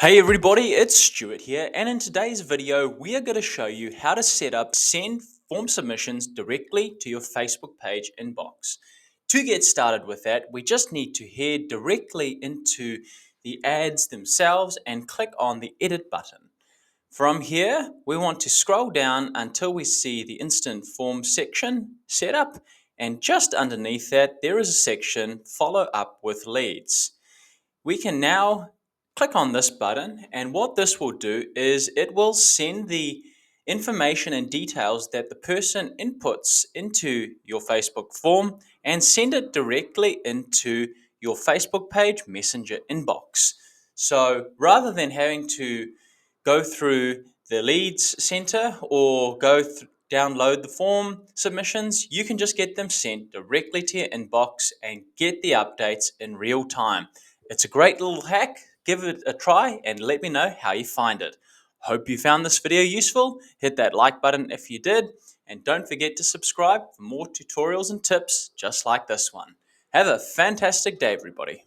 Hey everybody, it's Stuart here, and in today's video, we are going to show you how to set up send form submissions directly to your Facebook page inbox. To get started with that, we just need to head directly into the ads themselves and click on the edit button. From here, we want to scroll down until we see the instant form section set up, and just underneath that, there is a section follow up with leads. We can now click on this button, and what this will do is it will send the information and details that the person inputs into your Facebook form and send it directly into your Facebook page Messenger inbox. So rather than having to go through the leads center or download the form submissions, you can just get them sent directly to your inbox and get the updates in real time. It's a great little hack. Give it a try and let me know how you find it. Hope you found this video useful. Hit that like button if you did, and don't forget to subscribe for more tutorials and tips just like this one. Have a fantastic day, everybody.